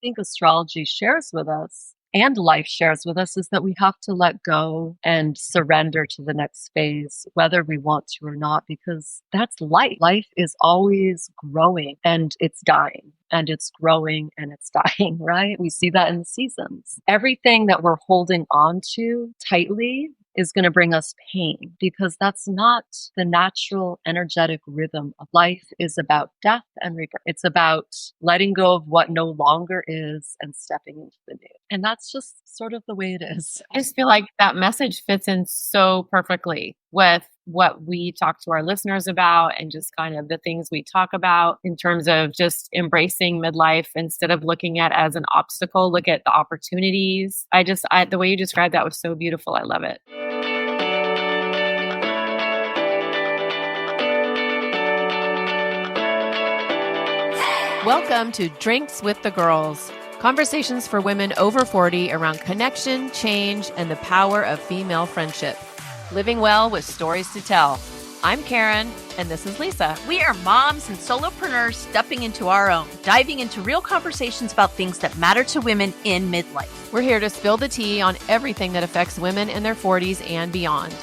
think astrology shares with us and life shares with us is that we have to let go and surrender to the next phase, whether we want to or not, because that's life. Life is always growing and it's dying. And it's growing and it's dying, right? We see that in the seasons. Everything that we're holding on to tightly is going to bring us pain because that's not the natural energetic rhythm of life. Is about death and rebirth. It's about letting go of what no longer is and stepping into the new. And that's just sort of the way it is. I just feel like that message fits in so perfectly with what we talk to our listeners about and just kind of the things we talk about in terms of just embracing midlife instead of looking at it as an obstacle, look at the opportunities. The way you described that was so beautiful. I love it. Welcome to Drinks with the Girls. Conversations for women over 40 around connection, change, and the power of female friendship. Living well with stories to tell. I'm Karen, and this is Lisa. We are moms and solopreneurs stepping into our own, diving into real conversations about things that matter to women in midlife. We're here to spill the tea on everything that affects women in their 40s and beyond.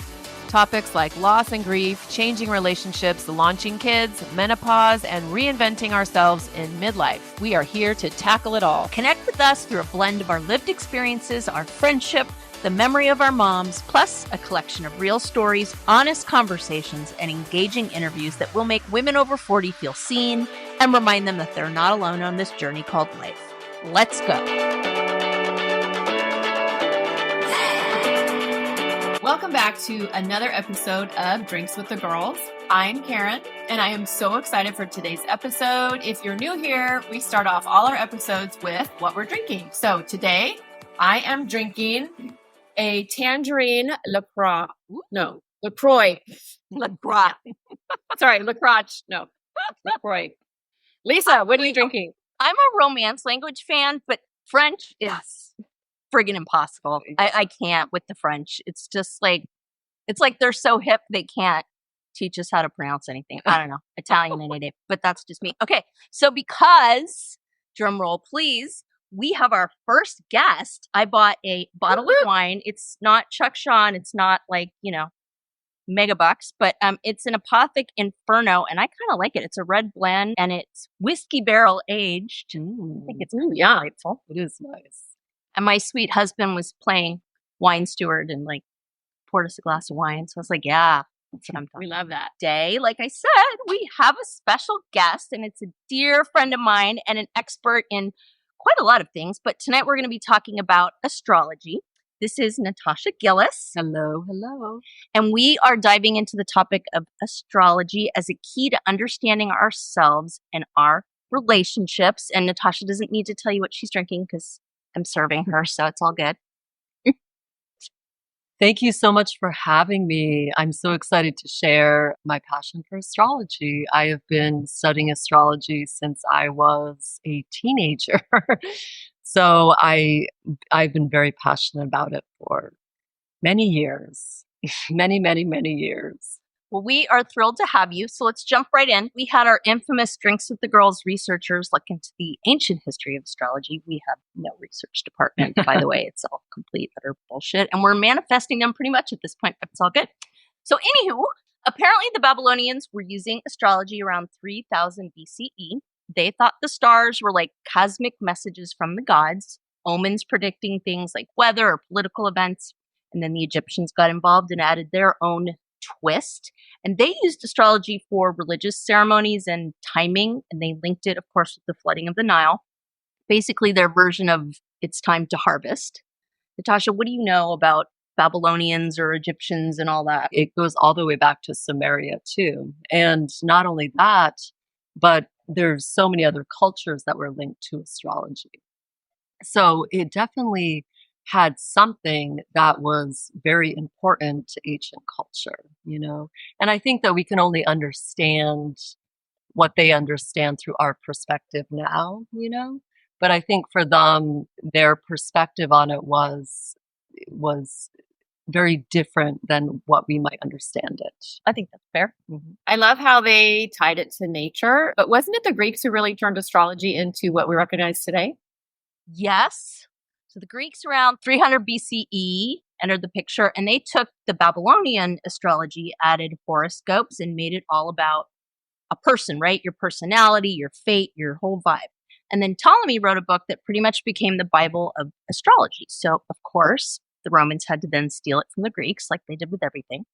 Topics like loss and grief, changing relationships, launching kids, menopause, and reinventing ourselves in midlife. We are here to tackle it all. Connect with us through a blend of our lived experiences, our friendship, the memory of our moms, plus a collection of real stories, honest conversations, and engaging interviews that will make women over 40 feel seen and remind them that they're not alone on this journey called life. Let's go. Welcome back to another episode of Drinks with the Girls. I'm Karen, and I am so excited for today's episode. If you're new here, we start off all our episodes with what we're drinking. So today, I am drinking a tangerine LaCroix. No, LaCroix. LaCroix. Sorry, LaCroix. No, LaCroix. Lisa, what are you drinking? I'm a Romance language fan, but French is friggin' impossible. I can't with the French. It's just like, it's like they're so hip they can't teach us how to pronounce anything. I don't know. Italian and native, but that's just me. Okay, so because, drum roll please, we have our first guest. I bought a bottle of wine. It's not Chuck Sean. It's not like, mega bucks, but it's an Apothic Inferno, and I kind of like it. It's a red blend, and it's whiskey barrel aged. I think it's delightful. It is nice. And my sweet husband was playing wine steward and like poured us a glass of wine. So I was like, yeah, that's what I'm talking We love that. Today, like I said, we have a special guest, and it's a dear friend of mine and an expert in quite a lot of things. But tonight we're going to be talking about astrology. This is Natasha Gillis. Hello, hello. And we are diving into the topic of astrology as a key to understanding ourselves and our relationships. And Natasha doesn't need to tell you what she's drinking because I'm serving her, so it's all good. Thank you so much for having me. I'm so excited to share my passion for astrology. I have been studying astrology since I was a teenager. So I've been very passionate about it for many years, many, many, many years. Well, we are thrilled to have you. So let's jump right in. We had our infamous Drinks with the Girls researchers look into the ancient history of astrology. We have no research department, by the way. It's all complete, utter bullshit. And we're manifesting them pretty much at this point, but it's all good. So anywho, apparently the Babylonians were using astrology around 3000 BCE. They thought the stars were like cosmic messages from the gods, omens predicting things like weather or political events. And then the Egyptians got involved and added their own twist. And they used astrology for religious ceremonies and timing. And they linked it, of course, with the flooding of the Nile. Basically, their version of it's time to harvest. Natasha, what do you know about Babylonians or Egyptians and all that? It goes all the way back to Sumeria, too. And not only that, but there's so many other cultures that were linked to astrology. So it definitely had something that was very important to ancient culture, And I think that we can only understand what they understand through our perspective now, But I think for them, their perspective on it was very different than what we might understand it. I think that's fair. Mm-hmm. I love how they tied it to nature, but wasn't it the Greeks who really turned astrology into what we recognize today? Yes. So the Greeks around 300 BCE entered the picture, and they took the Babylonian astrology, added horoscopes, and made it all about a person, right? Your personality, your fate, your whole vibe. And then Ptolemy wrote a book that pretty much became the Bible of astrology. So, of course, the Romans had to then steal it from the Greeks, like they did with everything.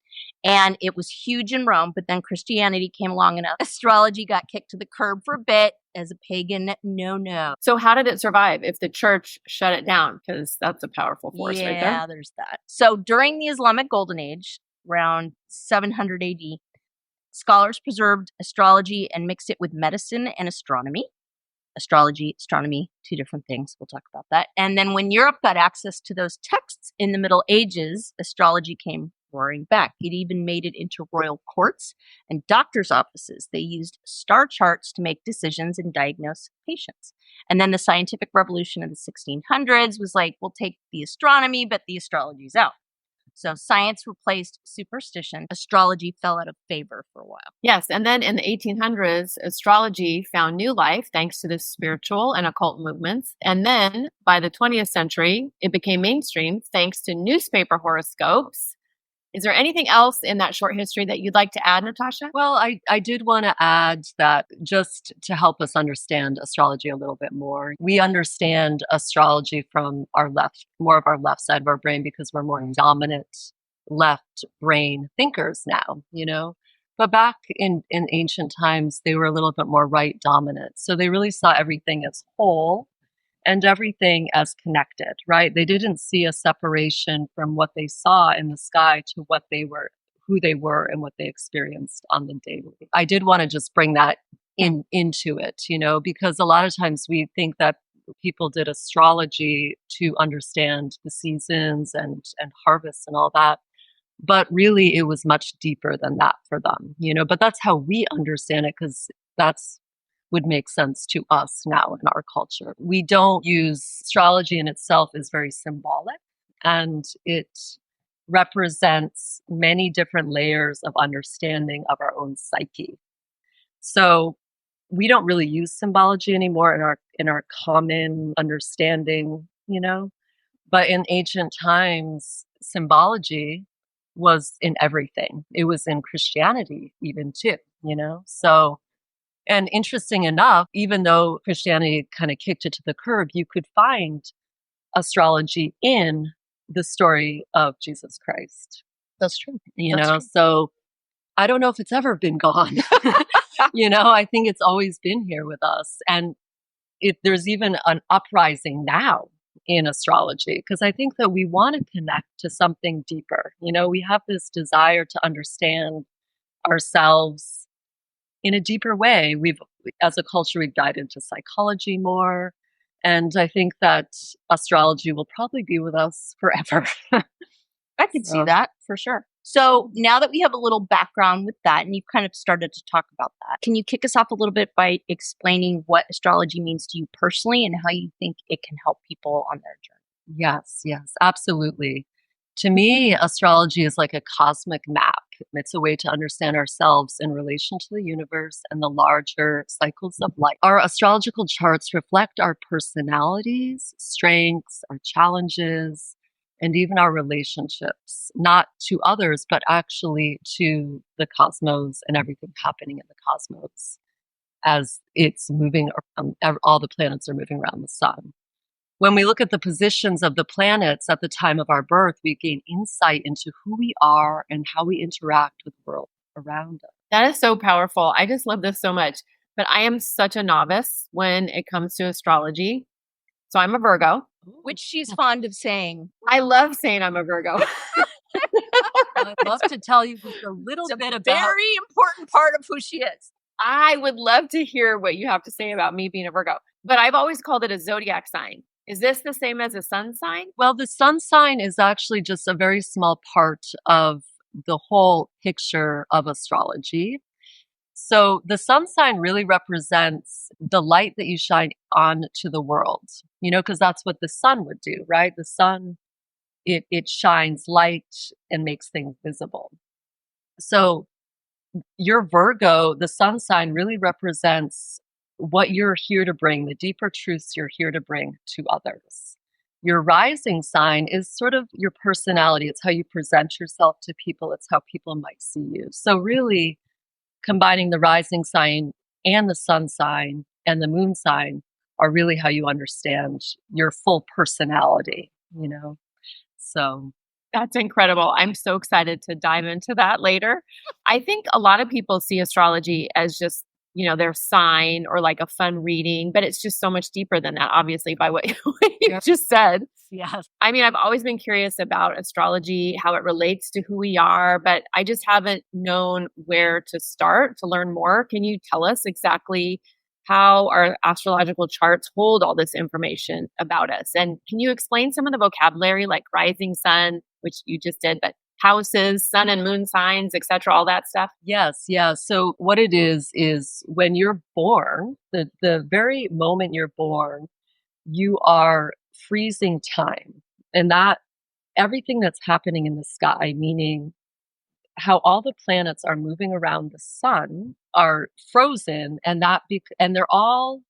And it was huge in Rome, but then Christianity came along and astrology got kicked to the curb for a bit as a pagan no-no. So how did it survive if the church shut it down? Because that's a powerful force right there. Yeah, there's that. So during the Islamic Golden Age, around 700 AD, scholars preserved astrology and mixed it with medicine and astronomy. Astrology, astronomy, two different things. We'll talk about that. And then when Europe got access to those texts in the Middle Ages, astrology came roaring back. It even made it into royal courts and doctors' offices. They used star charts to make decisions and diagnose patients. And then the scientific revolution of the 1600s was like, we'll take the astronomy, but the astrology's out. So science replaced superstition. Astrology fell out of favor for a while. Yes. And then in the 1800s, astrology found new life thanks to the spiritual and occult movements. And then by the 20th century, it became mainstream thanks to newspaper horoscopes. Is there anything else in that short history that you'd like to add, Natasha? Well, I did want to add that just to help us understand astrology a little bit more. We understand astrology from our left, more of our left side of our brain because we're more dominant left brain thinkers now, you know. But back in ancient times, they were a little bit more right dominant. So they really saw everything as whole and everything as connected, right? They didn't see a separation from what they saw in the sky to what they were, who they were, and what they experienced on the daily. I did want to just bring that into it, you know, because a lot of times we think that people did astrology to understand the seasons and harvests and all that. But really, it was much deeper than that for them, you know. But that's how we understand it because that's would make sense to us now in our culture. We don't use astrology in itself is very symbolic, and it represents many different layers of understanding of our own psyche. So we don't really use symbology anymore in our common understanding, you know. But in ancient times, symbology was in everything. It was in Christianity even too, you know. So and interesting enough, even though Christianity kind of kicked it to the curb, you could find astrology in the story of Jesus Christ. That's true. You That's know, true. so I don't know if it's ever been gone. You know, I think it's always been here with us. And there's even an uprising now in astrology because I think that we want to connect to something deeper. You know, we have this desire to understand ourselves in a deeper way. As a culture, we've dived into psychology more. And I think that astrology will probably be with us forever. I could see that for sure. So now that we have a little background with that and you've kind of started to talk about that, can you kick us off a little bit by explaining what astrology means to you personally and how you think it can help people on their journey? Yes, absolutely. To me, astrology is like a cosmic map. It's a way to understand ourselves in relation to the universe and the larger cycles of life. Our astrological charts reflect our personalities, strengths, our challenges, and even our relationships, not to others, but actually to the cosmos and everything happening in the cosmos as it's moving around, all the planets are moving around the sun. When we look at the positions of the planets at the time of our birth, we gain insight into who we are and how we interact with the world around us. That is so powerful. I just love this so much. But I am such a novice when it comes to astrology. So I'm a Virgo. Which she's fond of saying. I love saying I'm a Virgo. I'd love to tell you just a little bit about very important part of who she is. I would love to hear what you have to say about me being a Virgo. But I've always called it a zodiac sign. Is this the same as a sun sign? Well, the sun sign is actually just a very small part of the whole picture of astrology. So the sun sign really represents the light that you shine on to the world, you know, because that's what the sun would do, right? The sun, it shines light and makes things visible. So your Virgo, the sun sign really represents what you're here to bring, the deeper truths you're here to bring to others. Your rising sign is sort of your personality. It's how you present yourself to people. It's how people might see you. So really combining the rising sign and the sun sign and the moon sign are really how you understand your full personality, you know? So That's incredible. I'm so excited to dive into that later. I think a lot of people see astrology as just, their sign or like a fun reading, but it's just so much deeper than that, obviously, by what you just said. yes. I mean, I've always been curious about astrology, how it relates to who we are, but I just haven't known where to start to learn more. Can you tell us exactly how our astrological charts hold all this information about us? And can you explain some of the vocabulary like rising sun, which you just did, but houses, sun and moon signs, etc., all that stuff? Yes, yeah. So what it is when you're born, the very moment you're born, you are freezing time. And that everything that's happening in the sky, meaning how all the planets are moving around the sun, are frozen, and and they're all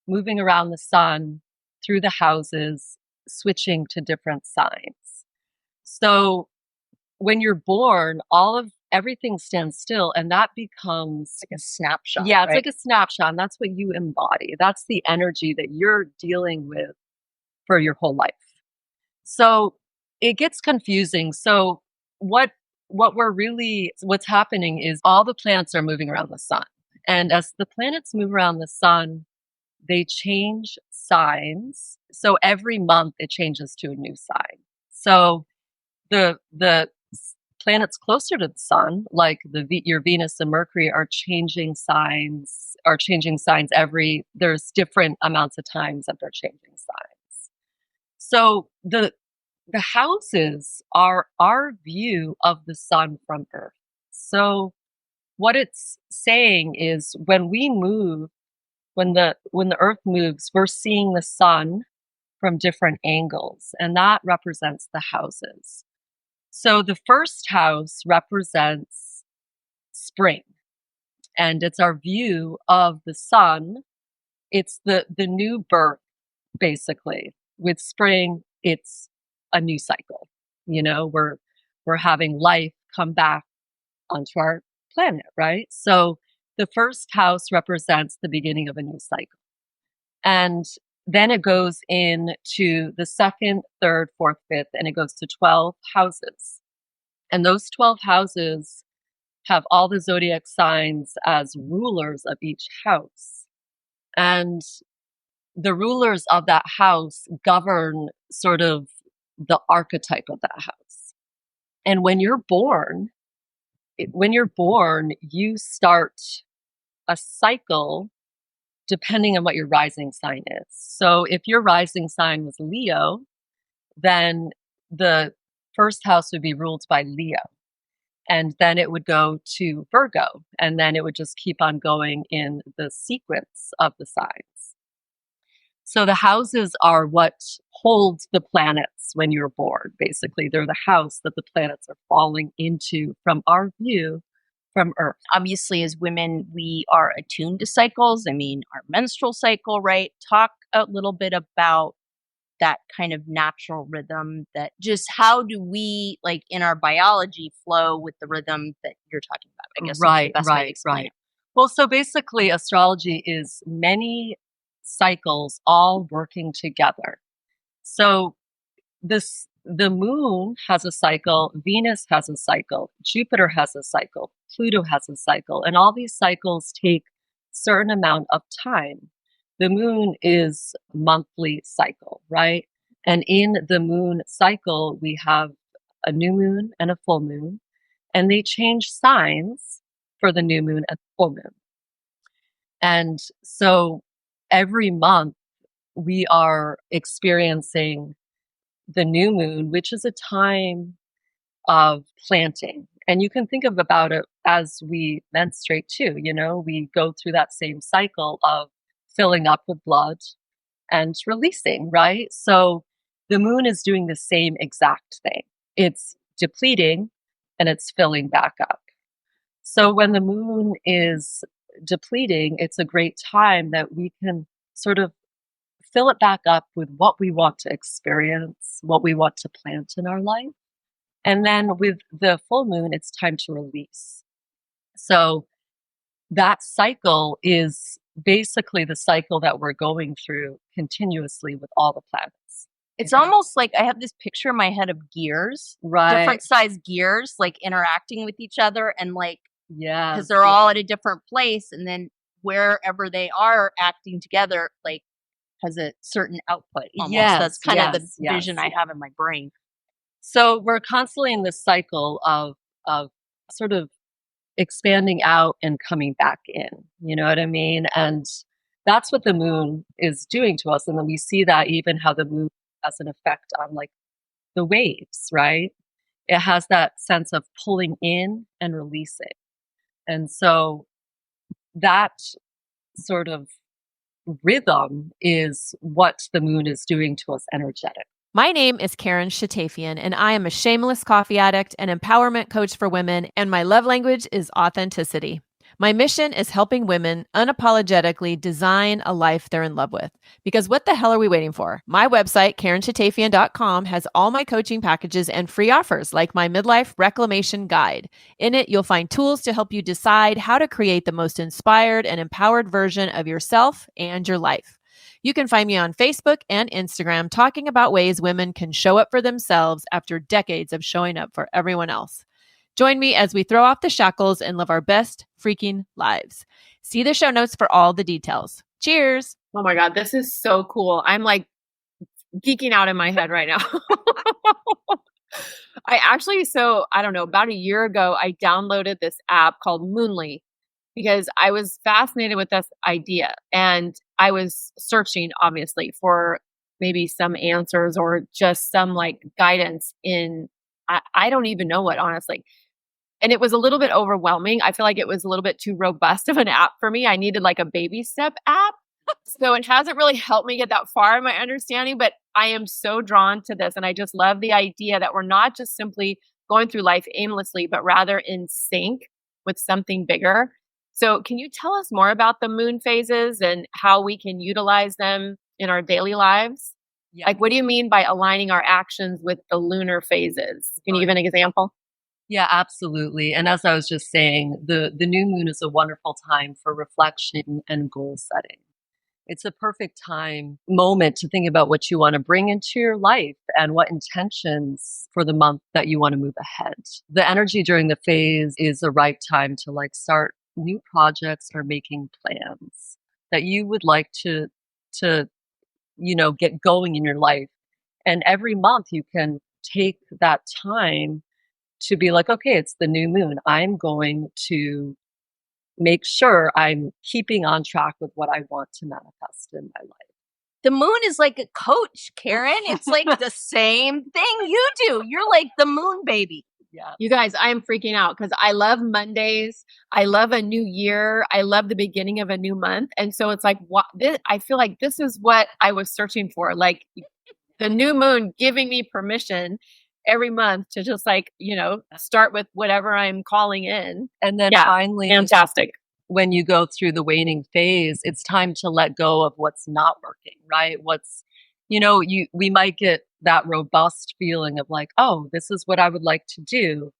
moving around the sun through the houses, switching to different signs. So when you're born, all of everything stands still, and that becomes like a snapshot. yeah, it's right? like a snapshot. And that's what you embody. That's the energy that you're dealing with for your whole life. So it gets confusing. So what's happening is all the planets are moving around the sun. And as the planets move around the sun, they change signs. So every month it changes to a new sign. So the planets closer to the sun, like your Venus and Mercury, are changing signs. There's different amounts of times that they're changing signs. So the houses are our view of the sun from Earth. So what it's saying is when the Earth moves, we're seeing the sun from different angles, and that represents the houses. So the first house represents spring, and it's our view of the sun. It's the new birth, basically. With spring, it's a new cycle. We're having life come back onto our planet, right? So the first house represents the beginning of a new cycle. And then it goes into the second, third, fourth, fifth, and it goes to 12 houses. And those 12 houses have all the zodiac signs as rulers of each house. And the rulers of that house govern sort of the archetype of that house. And when you're born, you start a cycle depending on what your rising sign is. So if your rising sign was Leo, then the first house would be ruled by Leo. And then it would go to Virgo. And then it would just keep on going in the sequence of the signs. So the houses are what holds the planets when you're born, basically. They're the house that the planets are falling into from our view from Earth. Obviously, as women, we are attuned to cycles. I mean, our menstrual cycle, right? Talk a little bit about that kind of natural rhythm, that just how do we, like in our biology, flow with the rhythm that you're talking about, I guess. Right. Right. Well, so basically astrology is many cycles all working together. So the moon has a cycle, Venus has a cycle, Jupiter has a cycle, Pluto has a cycle, and all these cycles take certain amount of time. The moon is a monthly cycle, right? And in the moon cycle, we have a new moon and a full moon, and they change signs for the new moon and full moon. And so every month we are experiencing the new moon, which is a time of planting. And you can think about it as we menstruate too. We go through that same cycle of filling up with blood and releasing, right? So the moon is doing the same exact thing. It's depleting and it's filling back up. So when the moon is depleting, it's a great time that we can sort of fill it back up with what we want to experience, what we want to plant in our life. And then with the full moon, it's time to release. So that cycle is basically the cycle that we're going through continuously with all the planets. It's almost like I have this picture in my head of gears, Right. different size gears, like interacting with each other, and like, Yeah. because they're all at a different place, and then wherever they are acting together, like, has a certain output. Almost. Yes, That's kind of the yes, vision I have in my brain. So we're constantly in this cycle of sort of expanding out and coming back in. You know what I mean? And that's what the moon is doing to us. And then we see that even how the moon has an effect on like the waves, right? It has that sense of pulling in and releasing. And so that sort of rhythm is what the moon is doing to us energetically. My name is Karen Shatafian, and I am a shameless coffee addict and empowerment coach for women, and my love language is authenticity. My mission is helping women unapologetically design a life they're in love with. Because what the hell are we waiting for? My website, KarenShatafian.com, has all my coaching packages and free offers like my Midlife Reclamation Guide. In it, you'll find tools to help you decide how to create the most inspired and empowered version of yourself and your life. You can find me on Facebook and Instagram talking about ways women can show up for themselves after decades of showing up for everyone else. Join me as we throw off the shackles and live our best freaking lives. See the show notes for all the details. Cheers. Oh my God, this is so cool. I'm like geeking out in my head right now. I don't know, about a year ago, I downloaded this app called Moonly because I was fascinated with this idea. And I was searching, obviously, for maybe some answers or just some like guidance in, I don't even know what, honestly. And it was a little bit overwhelming. I feel like it was a little bit too robust of an app for me. I needed like a baby step app. So it hasn't really helped me get that far in my understanding, but I am so drawn to this. And I just love the idea that we're not just simply going through life aimlessly, but rather in sync with something bigger. So can you tell us more about the moon phases and how we can utilize them in our daily lives? Yeah. Like, what do you mean by aligning our actions with the lunar phases? Can you give an example? Yeah, absolutely. And as I was just saying, the new moon is a wonderful time for reflection and goal setting. It's a perfect moment to think about what you want to bring into your life and what intentions for the month that you want to move ahead. The energy during the phase is the right time to like start new projects or making plans that you would like to get going in your life. And every month you can take that time to be like, okay, it's the new moon. I'm going to make sure I'm keeping on track with what I want to manifest in my life. The moon is like a coach, Karen. It's like the same thing you do. You're like the moon baby. Yeah. You guys, I am freaking out because I love Mondays. I love a new year. I love the beginning of a new month. And so it's like, I feel like this is what I was searching for. Like the new moon giving me permission every month to just like, start with whatever I'm calling in. And then finally, fantastic. When you go through the waning phase, it's time to let go of what's not working, right? We might get that robust feeling of like, oh, this is what I would like to do.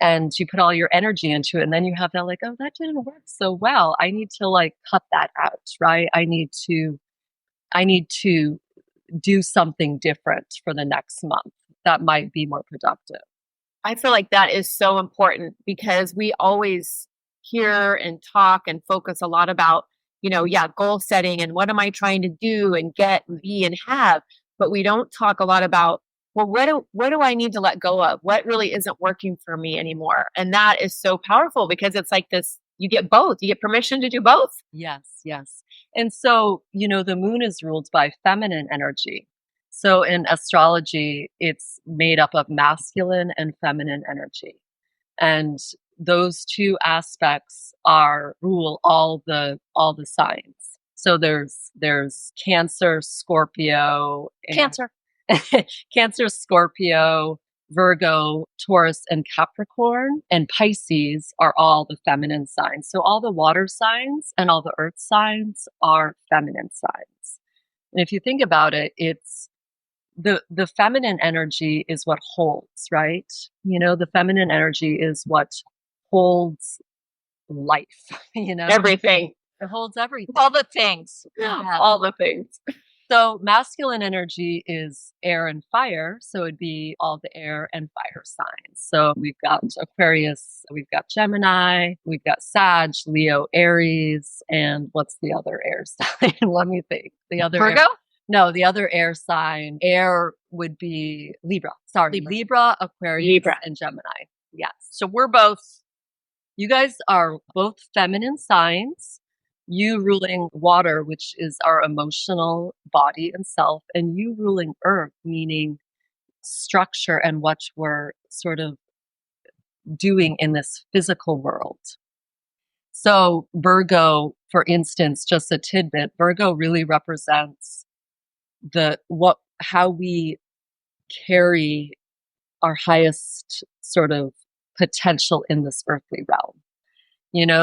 And you put all your energy into it. And then you have that like, oh, that didn't work so well. I need to like cut that out, right? I need to do something different for the next month that might be more productive. I feel like that is so important because we always hear and talk and focus a lot about, goal setting and what am I trying to do and get and be and have, but we don't talk a lot about, well, what do I need to let go of? What really isn't working for me anymore? And that is so powerful because it's like this, you get both, you get permission to do both. Yes. And so, the moon is ruled by feminine energy. So in astrology, it's made up of masculine and feminine energy. And those two aspects rule all the signs. So there's Cancer, Scorpio, Cancer, Scorpio, Virgo, Taurus, and Capricorn, and Pisces are all the feminine signs. So all the water signs and all the earth signs are feminine signs. And if you think about it, it's the feminine energy is what holds, right? The feminine energy is what holds life, Everything. It holds everything. All the things. Yeah. All the things. So masculine energy is air and fire. So it'd be all the air and fire signs. So we've got Aquarius, we've got Gemini, we've got Sag, Leo, Aries, and what's the other air sign? Let me think. The other Virgo? No, the other air sign, air would be Libra. Sorry, Libra, Aquarius, and Gemini. Yes. So we're both. You guys are both feminine signs. You ruling water, which is our emotional body and self, and you ruling earth, meaning structure and what we're sort of doing in this physical world. So Virgo, for instance, just a tidbit, Virgo really represents how we carry our highest sort of potential in this earthly realm.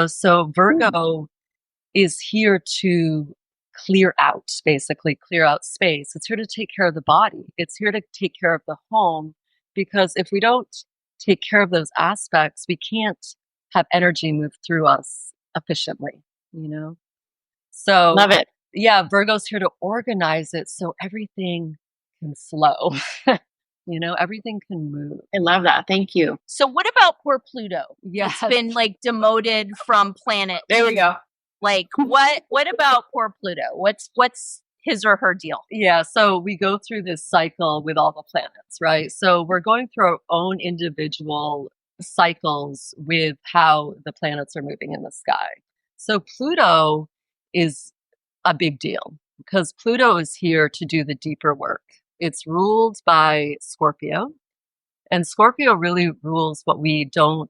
So Virgo is here to clear out space. It's here to take care of the body. It's here to take care of the home, because if we don't take care of those aspects, we can't have energy move through us efficiently, So Love it. Yeah, Virgo's here to organize it so everything can flow. Everything can move. I love that. Thank you. So what about poor Pluto? Yes. It's been demoted from planet. There we go. What about poor Pluto? What's his or her deal? Yeah, so we go through this cycle with all the planets, right? So we're going through our own individual cycles with how the planets are moving in the sky. So Pluto is a big deal because Pluto is here to do the deeper work. It's ruled by Scorpio, and Scorpio really rules what we don't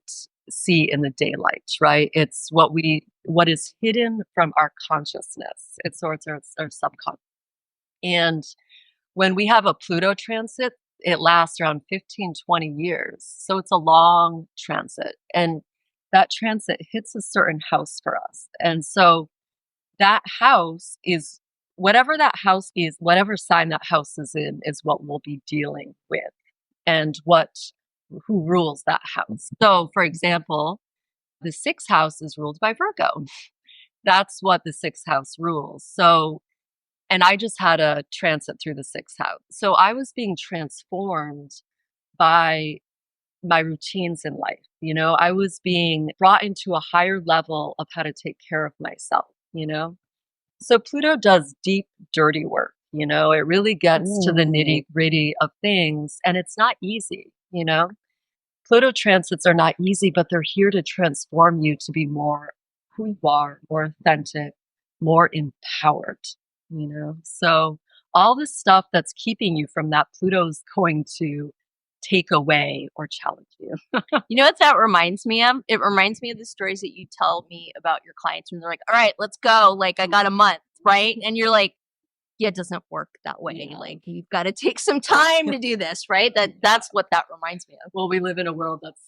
see in the daylight, right? It's what is hidden from our consciousness. It's our subconscious. And when we have a Pluto transit, it lasts around 15, 20 years. So it's a long transit. And that transit hits a certain house for us. And so that house is whatever that house is, whatever sign that house is in, is what we'll be dealing with and who rules that house. So, for example, the sixth house is ruled by Virgo. That's what the sixth house rules. So, and I just had a transit through the sixth house. So I was being transformed by my routines in life. I was being brought into a higher level of how to take care of myself, So Pluto does deep, dirty work, it really gets to the nitty gritty of things, and it's not easy, Pluto transits are not easy, but they're here to transform you to be more who you are, more authentic, more empowered, So all the stuff that's keeping you from that, Pluto's going to take away or challenge you. You know what that reminds me of? It reminds me of the stories that you tell me about your clients when they're like, all right, let's go. I got a month, right? And you're like, yeah, it doesn't work that way. Yeah. You've got to take some time to do this, right? That's what that reminds me of. Well, we live in a world that's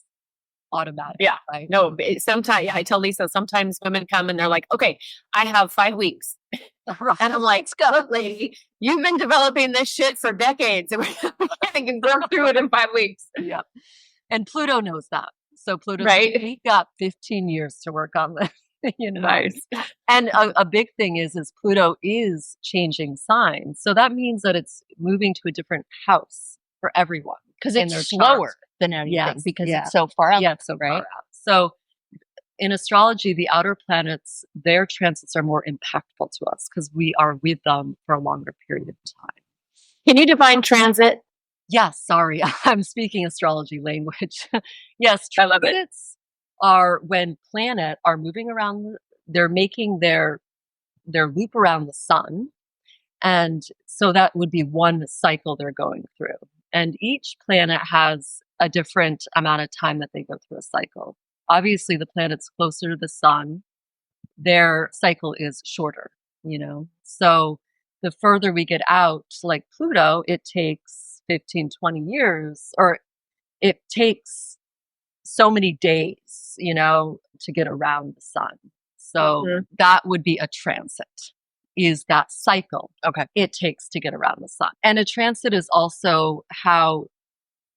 automatic. Yeah. Right? No, sometimes, I tell Lisa, sometimes women come and they're like, okay, I have 5 weeks. And I'm like, Scott, lady, you've been developing this shit for decades. And I can work through it in 5 weeks. Yeah. And Pluto knows that. So Pluto, right? We got 15 years to work on this. Nice. And a big thing is Pluto is changing signs. So that means that it's moving to a different house for everyone. Because it's slower than anything because it's so far out. Yeah, it's so right? far out. So in astrology, the outer planets, their transits are more impactful to us because we are with them for a longer period of time. Can you define transit? Yes, sorry. I'm speaking astrology language. Yes, I love it. transits are when planets are moving around, they're making their loop around the sun. And so that would be one cycle they're going through. And each planet has a different amount of time that they go through a cycle. Obviously, the planets closer to the sun, their cycle is shorter, So the further we get out, like Pluto, it takes 15, 20 years, or it takes so many days, to get around the sun. So that would be a transit, is that cycle it takes to get around the sun. And a transit is also how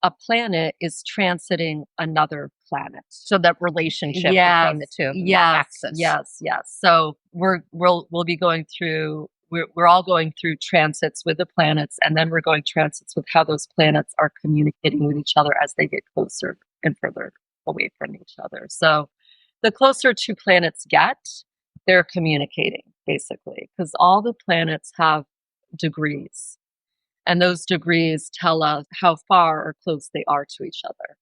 a planet is transiting another planet. So that relationship between the two. Axis. Yes. So we'll be going through, we're all going through transits with the planets, and then we're going transits with how those planets are communicating with each other as they get closer and further away from each other. So the closer two planets get, they're communicating, basically, because all the planets have degrees. And those degrees tell us how far or close they are to each other.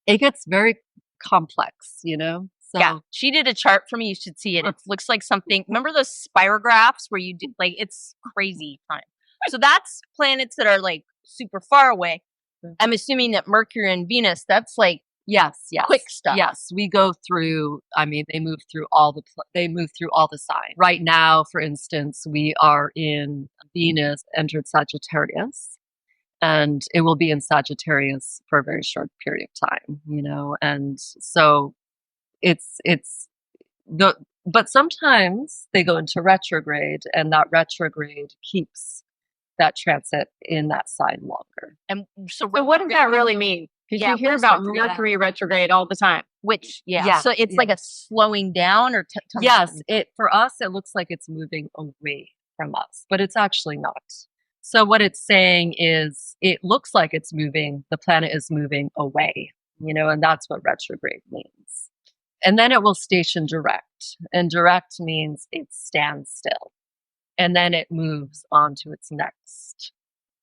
It gets very complex, So, yeah, she did a chart for me. You should see it. It looks like something. Remember those spirographs where you do, it's crazy time. So that's planets that are super far away. I'm assuming that Mercury and Venus, that's yes, quick stuff. Yes, we go through. I mean, they move through all the signs. Right now, for instance, we are in Venus entered Sagittarius, and it will be in Sagittarius for a very short period of time. And so but sometimes they go into retrograde, and that retrograde keeps that transit in that sign longer. And so what does that really mean? Because you hear about Mercury retrograde all the time. Which, so it's like a slowing down, or yes, for us, it looks like it's moving away from us, but it's actually not. So what it's saying is, it looks like it's moving, the planet is moving away, and that's what retrograde means. And then it will station direct, and direct means it stands still. And then it moves on to its next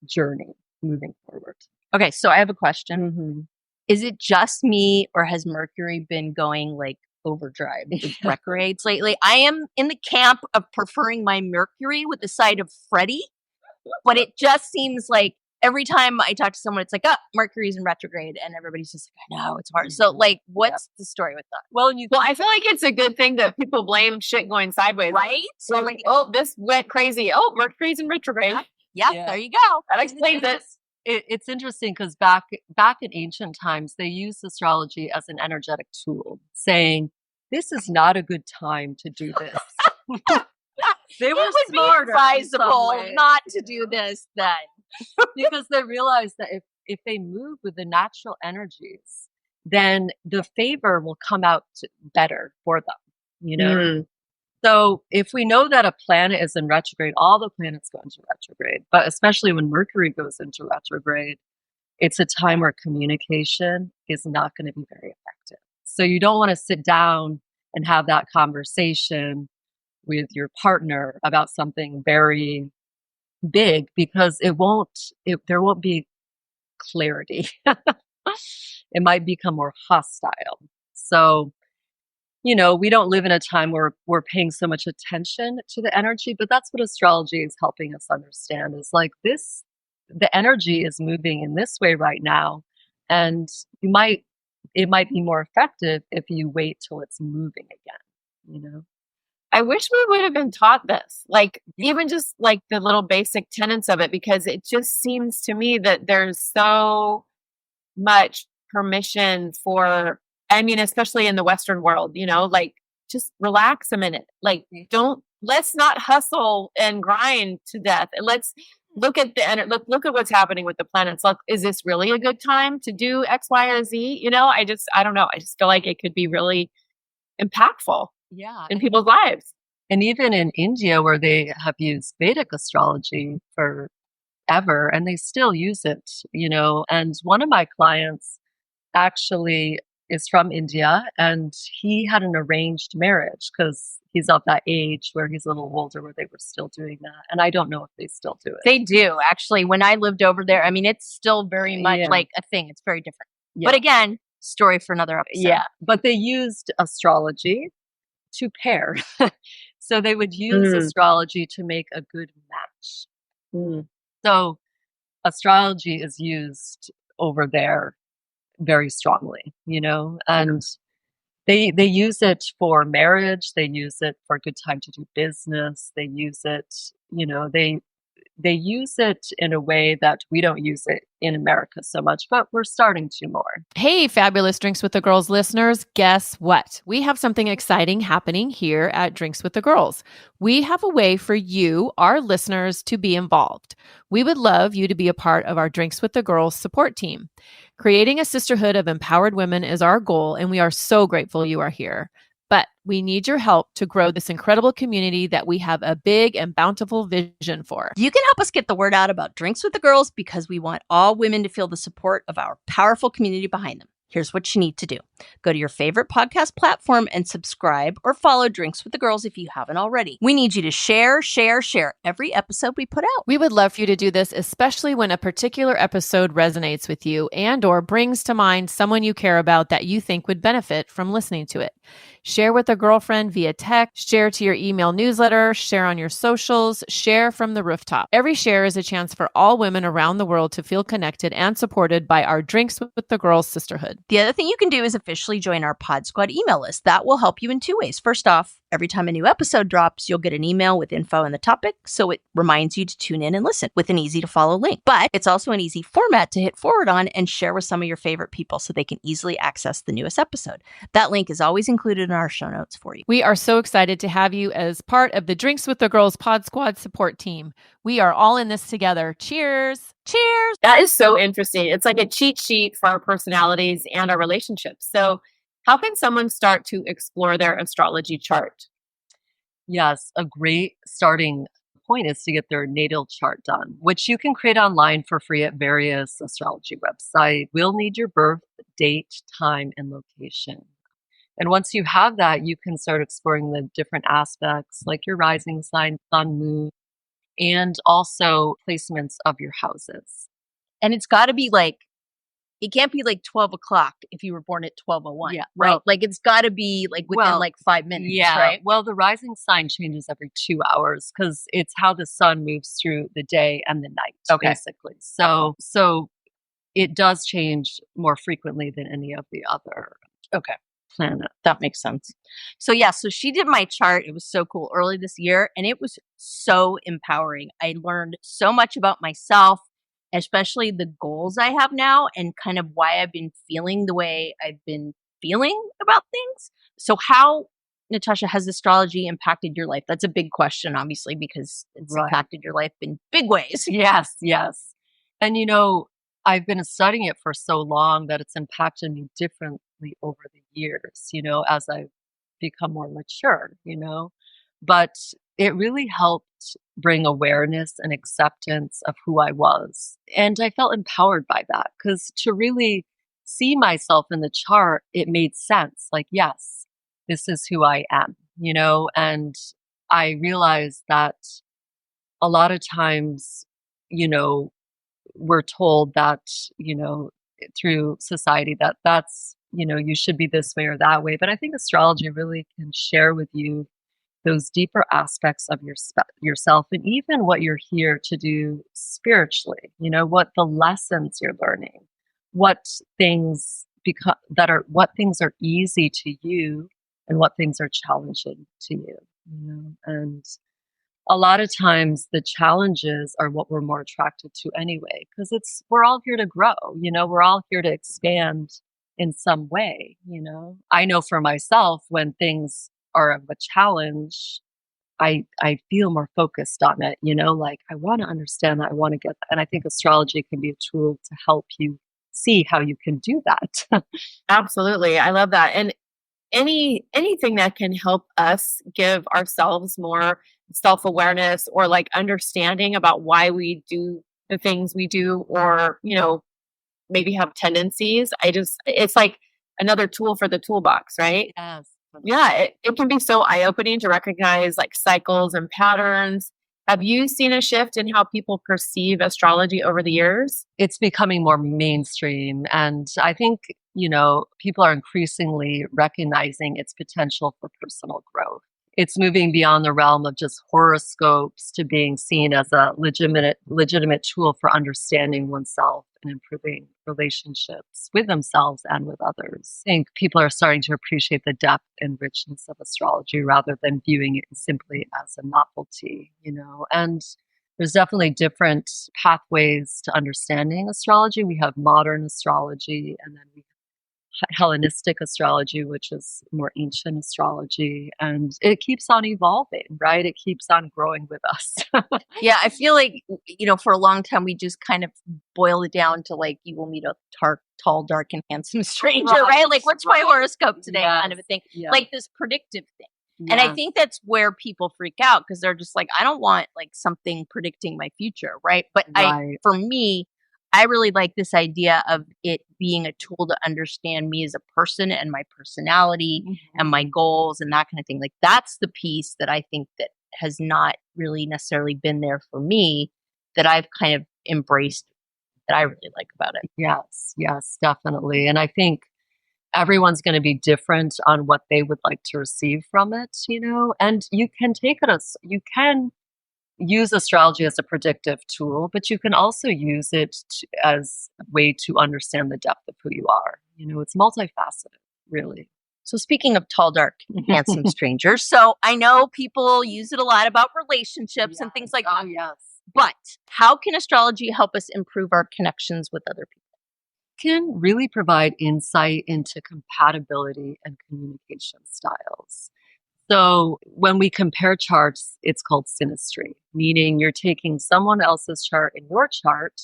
journey, moving forward. Okay, so I have a question. Is it just me, or has Mercury been going overdrive with retrogrades lately? I am in the camp of preferring my Mercury with the side of Freddie, but it just seems like every time I talk to someone, it's Mercury's in retrograde, and everybody's just I know, it's hard. So what's the story with that? Well, I feel like it's a good thing that people blame shit going sideways. Right? So this went crazy. Oh, Mercury's in retrograde. Yeah, there you go. That explains it. It's interesting because back in ancient times, they used astrology as an energetic tool, saying, this is not a good time to do this. They were smarter. Be advisable not to do this then. Because they realized that if they move with the natural energies, then the favor will come out better for them, So if we know that a planet is in retrograde, all the planets go into retrograde, but especially when Mercury goes into retrograde, it's a time where communication is not going to be very effective. So you don't want to sit down and have that conversation with your partner about something very big, because there won't be clarity. It might become more hostile. So, we don't live in a time where we're paying so much attention to the energy, but that's what astrology is helping us understand, is the energy is moving in this way right now. And it might be more effective if you wait till it's moving again, I wish we would have been taught this, even just the little basic tenets of it, because it just seems to me that there's so much permission for, especially in the Western world, just relax a minute. Let's not hustle and grind to death. Let's look at look at what's happening with the planets. Is this really a good time to do X, Y, or Z? I don't know. I just feel like it could be really impactful. Yeah, in people's lives. And even in India, where they have used Vedic astrology forever, and they still use it, and one of my clients actually is from India, and he had an arranged marriage because he's of that age where he's a little older, where they were still doing that. And I don't know if they still do it. They do, actually. When I lived over there, it's still very much a thing. It's very different. Yeah. But again, story for another episode. Yeah, but they used astrology to pair. So they would use astrology to make a good match. So astrology is used over there very strongly, and they use it for marriage. They use it for a good time to do business. They use it, they use it in a way that we don't use it in America so much, but we're starting to more. Hey, fabulous Drinks with the Girls listeners. Guess what? We have something exciting happening here at Drinks with the Girls. We have a way for you, our listeners, to be involved. We would love you to be a part of our Drinks with the Girls support team. Creating a sisterhood of empowered women is our goal, and we are so grateful you are here. But we need your help to grow this incredible community that we have a big and bountiful vision for. You can help us get the word out about Drinks with the Girls because we want all women to feel the support of our powerful community behind them. Here's what you need to do. Go to your favorite podcast platform and subscribe or follow Drinks with the Girls if you haven't already. We need you to share every episode we put out. We would love for you to do this, especially when a particular episode resonates with you and or brings to mind someone you care about that you think would benefit from listening to it. Share with a girlfriend via text, share to your email newsletter, share on your socials, share from the rooftop. Every share is a chance for all women around the world to feel connected and supported by our Drinks with the Girls sisterhood. The other thing you can do is officially join our Pod Squad email list. That will help you in two ways. First off, every time a new episode drops, you'll get an email with info on the topic, so it reminds you to tune in and listen with an easy to follow link. But it's also an easy format to hit forward on and share with some of your favorite people so they can easily access the newest episode. That link is always included in our show notes for you. We are so excited to have you as part of the Drinks with the Girls Pod Squad support team. We are all in this together. Cheers! Cheers! That is so interesting. It's like a cheat sheet for our personalities and our relationships. So how can someone start to explore their astrology chart? Yes, a great starting point is to get their natal chart done, which you can create online for free at various astrology websites. We'll need your birth date, time, and location. And once you have that, you can start exploring the different aspects like your rising sign, sun, moon, and also placements of your houses. And it's got to be like, it can't be like 12 o'clock if you were born at 12:01, Yeah, right? well- Like it's got to be like within like 5 minutes, right? Well, the rising sign changes every 2 hours because it's how the sun moves through the day and the night, basically. So it does change more frequently than any of the other planet. That makes sense. So so she did my chart. It was so cool early this year, and it was so empowering. I learned so much about myself, especially the goals I have now and kind of why I've been feeling the way I've been feeling about things. So how, Natasha, has astrology impacted your life? That's a big question, obviously, because it's impacted your life in big ways. Yes. And I've been studying it for so long that it's impacted me differently over the years, as I've become more mature, But it really helped bring awareness and acceptance of who I was. And I felt empowered by that because to really see myself in the chart, it made sense. Like, yes, this is who I am, and I realized that a lot of times, we're told that, through society that that's, you should be this way or that way. But I think astrology really can share with you those deeper aspects of yourself and even what you're here to do spiritually, what the lessons you're learning, what things what things are easy to you and what things are challenging to you, and a lot of times the challenges are what we're more attracted to anyway, because we're all here to grow, we're all here to expand in some way, I know for myself when things are of a challenge, I feel more focused on it, like I want to understand that, I want to get that. And I think astrology can be a tool to help you see how you can do that. Absolutely. I love that. And anything that can help us give ourselves more self-awareness or like understanding about why we do the things we do, or, maybe have tendencies. It's like another tool for the toolbox, right? Yes. Yeah, it can be so eye-opening to recognize like cycles and patterns. Have you seen a shift in how people perceive astrology over the years? It's becoming more mainstream. And I think, people are increasingly recognizing its potential for personal growth. It's moving beyond the realm of just horoscopes to being seen as a legitimate tool for understanding oneself and improving relationships with themselves and with others. I think people are starting to appreciate the depth and richness of astrology rather than viewing it simply as a novelty, and there's definitely different pathways to understanding astrology. We have modern astrology, and then we have Hellenistic astrology, which is more ancient astrology, and it keeps on evolving, right? It keeps on growing with us. Yeah, I feel like, for a long time, we just kind of boiled it down to like, you will meet a tall, dark, and handsome stranger, right? Like, what's my horoscope today kind of a thing. Yes. Like this predictive thing. And I think that's where people freak out because they're just like, I don't want like something predicting my future, right? But for me, I really like this idea of it being a tool to understand me as a person and my personality and my goals and that kind of thing. Like that's the piece that I think that has not really necessarily been there for me that I've kind of embraced that I really like about it. Yes, definitely. And I think everyone's going to be different on what they would like to receive from it, and you can take it as you can use astrology as a predictive tool, but you can also use it as a way to understand the depth of who you are. It's multifaceted, really. So speaking of tall, dark, handsome strangers, so I know people use it a lot about relationships and things like that. Oh, yes. But how can astrology help us improve our connections with other people? Can really provide insight into compatibility and communication styles. So when we compare charts, it's called synastry, meaning you're taking someone else's chart in your chart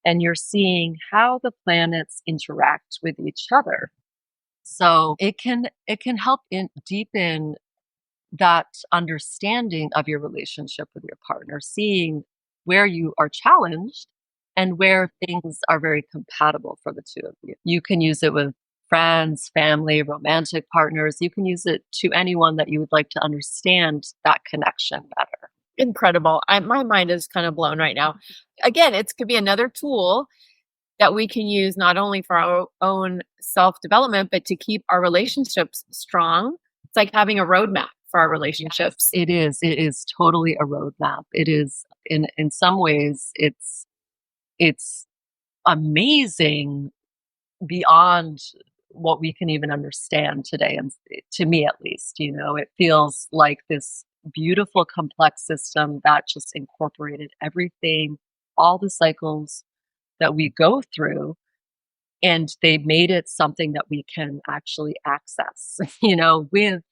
and you're seeing how the planets interact with each other. So it can help deepen that understanding of your relationship with your partner, seeing where you are challenged and where things are very compatible for the two of you. You can use it with friends, family, romantic partners. You can use it to anyone that you would like to understand that connection better. Incredible. My mind is kind of blown right now. Again, it could be another tool that we can use not only for our own self-development, but to keep our relationships strong. It's like having a roadmap for our relationships. Yes, it is. It is totally a roadmap. It is, in some ways, it's amazing beyond what we can even understand today. And to me, at least, it feels like this beautiful, complex system that just incorporated everything, all the cycles that we go through, and they made it something that we can actually access, with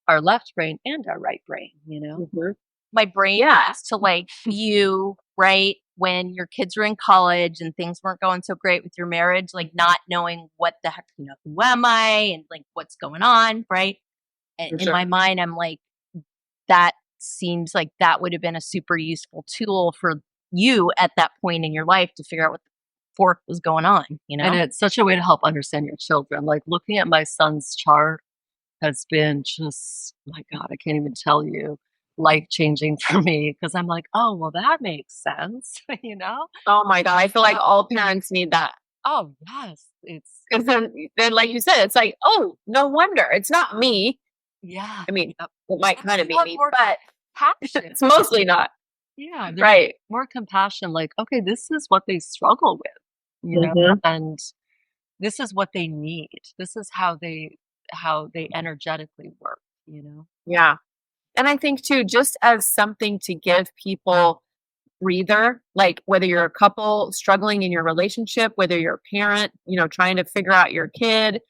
our left brain and our right brain, My brain has to like you, right? When your kids were in college and things weren't going so great with your marriage, like not knowing what the heck, who am I and like what's going on, right? And in my mind, I'm like, that seems like that would have been a super useful tool for you at that point in your life to figure out what the fork was going on, And it's such a way to help understand your children. Like looking at my son's chart has been just, my God, I can't even tell you, life-changing for me because I'm like, oh, well, that makes sense, Oh my God. I feel like all parents need that. Oh, yes. Because then, like you said, it's like, oh, no wonder. It's not me. Yeah. I mean, it might kind of be me, but passion. it's mostly not. Yeah. Right. More compassion. Like, okay, this is what they struggle with, and this is what they need. This is how they energetically work, Yeah. And I think too, just as something to give people breather, like whether you're a couple struggling in your relationship, whether you're a parent, trying to figure out your kid,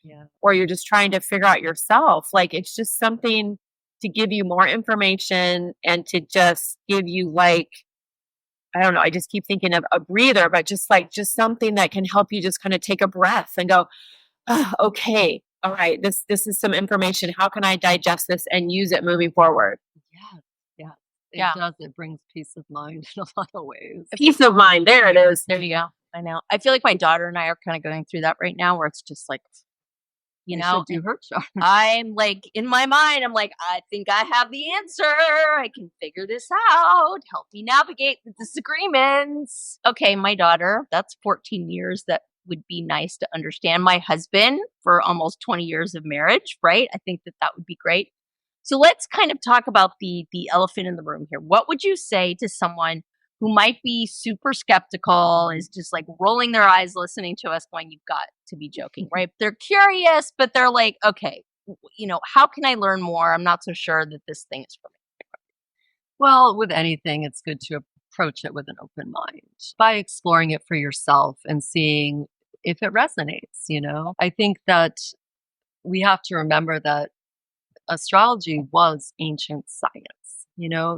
or you're just trying to figure out yourself, like it's just something to give you more information and to just give you like, I don't know, I just keep thinking of a breather, but just something that can help you just kind of take a breath and go, oh, okay, all right, this is some information. How can I digest this and use it moving forward? It does. It brings peace of mind in a lot of ways. Peace of mind. There it is. There you go. I know. I feel like my daughter and I are kind of going through that right now where it's just like, should do her chart. I'm like, in my mind, I'm like, I think I have the answer. I can figure this out. Help me navigate the disagreements. Okay, my daughter, that's 14 years. That would be nice to understand. My husband for almost 20 years of marriage, right? I think that would be great. So let's kind of talk about the elephant in the room here. What would you say to someone who might be super skeptical, is just like rolling their eyes listening to us going, you've got to be joking, right? They're curious, but they're like, okay, how can I learn more? I'm not so sure that this thing is for me. Well, with anything, it's good to approach it with an open mind by exploring it for yourself and seeing if it resonates. I think that we have to remember that astrology was ancient science.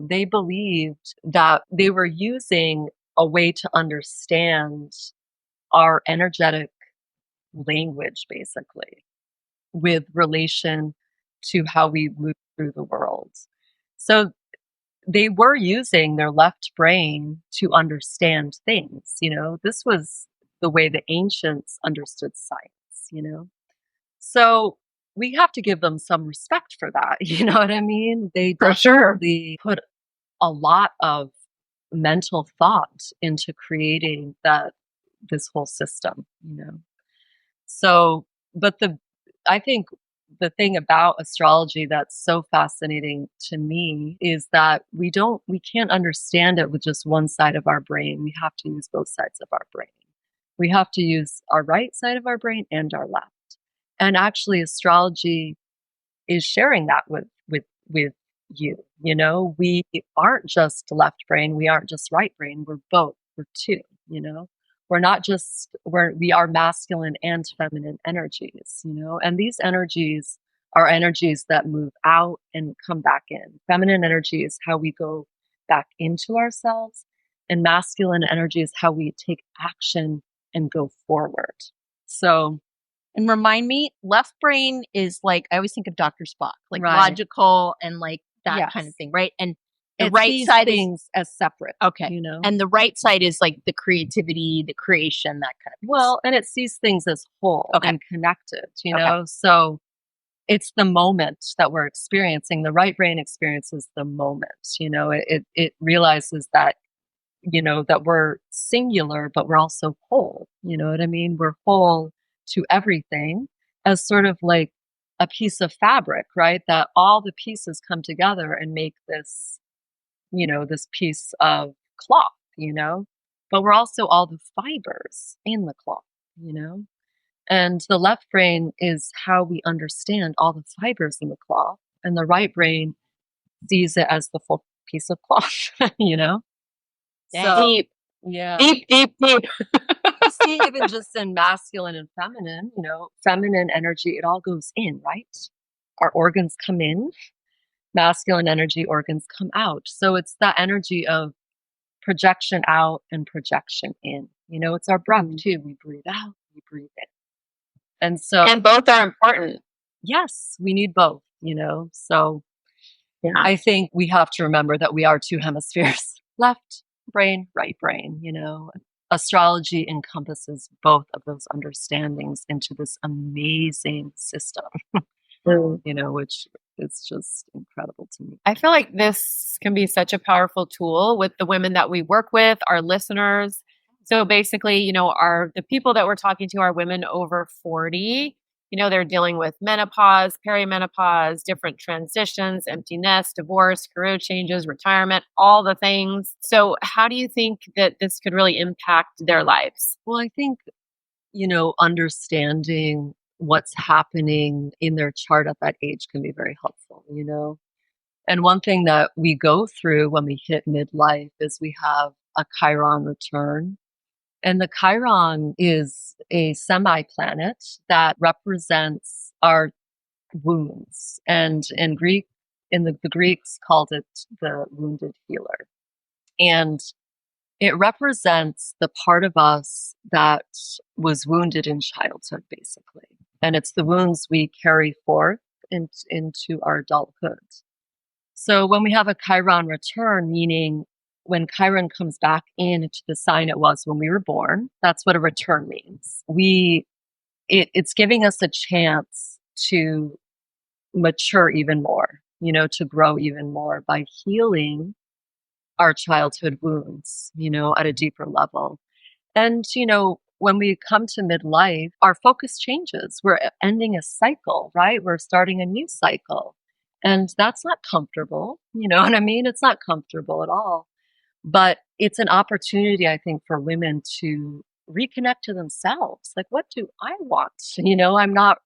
They believed that they were using a way to understand our energetic language, basically, with relation to how we move through the world. So they were using their left brain to understand things. This was the way the ancients understood science. So we have to give them some respect for that. You know what I mean? They For sure. definitely put a lot of mental thought into creating this whole system. So, but I think the thing about astrology that's so fascinating to me is that we can't understand it with just one side of our brain. We have to use both sides of our brain. We have to use our right side of our brain and our left. And actually, astrology is sharing that with you. We aren't just left brain. We aren't just right brain. We're both. We're two. We're not just we are masculine and feminine energies. And these energies are energies that move out and come back in. Feminine energy is how we go back into ourselves, and masculine energy is how we take action and go forward. So. And remind me, left brain is like, I always think of Dr. Spock, like Right. logical and like that Yes. kind of thing, right? And the It right sees side things as separate. okay. And the right side is like the creativity, the creation, that kind of piece. Well, and it sees things as whole Okay. and connected, So it's the moment that we're experiencing. The right brain experiences the moment. It realizes that that we're singular, but we're also whole. You know what I mean? We're whole to everything as sort of like a piece of fabric, right? That all the pieces come together and make this, this piece of cloth. But we're also all the fibers in the cloth. And the left brain is how we understand all the fibers in the cloth, and the right brain sees it as the full piece of cloth. So, Deep. yeah. Deep. See, even just in masculine and feminine, feminine energy, it all goes in, right? Our organs come in, masculine energy, organs come out. So it's that energy of projection out and projection in. It's our breath too. We breathe out, we breathe in. And so, And both are important. yes, we need both, So Yeah. I think we have to remember that we are two hemispheres, left brain, right brain. Astrology encompasses both of those understandings into this amazing system, which is just incredible to me. I feel like this can be such a powerful tool with the women that we work with, our listeners. So basically, the people that we're talking to are women over 40. They're dealing with menopause, perimenopause, different transitions, empty nest, divorce, career changes, retirement, all the things. So how do you think that this could really impact their lives? Well, I think, understanding what's happening in their chart at that age can be very helpful, And one thing that we go through when we hit midlife is we have a Chiron return. And the Chiron is a semi-planet that represents our wounds. And in Greek, the Greeks called it the wounded healer. And it represents the part of us that was wounded in childhood, basically. And it's the wounds we carry forth into our adulthood. So when we have a Chiron return, meaning when Chiron comes back into the sign it was when we were born, that's what a return means. It's giving us a chance to mature even more, to grow even more by healing our childhood wounds, at a deeper level. And, when we come to midlife, our focus changes. We're ending a cycle, right? We're starting a new cycle. And that's not comfortable. You know what I mean? It's not comfortable at all. But it's an opportunity, I think, for women to reconnect to themselves. Like, what do I want? I'm not,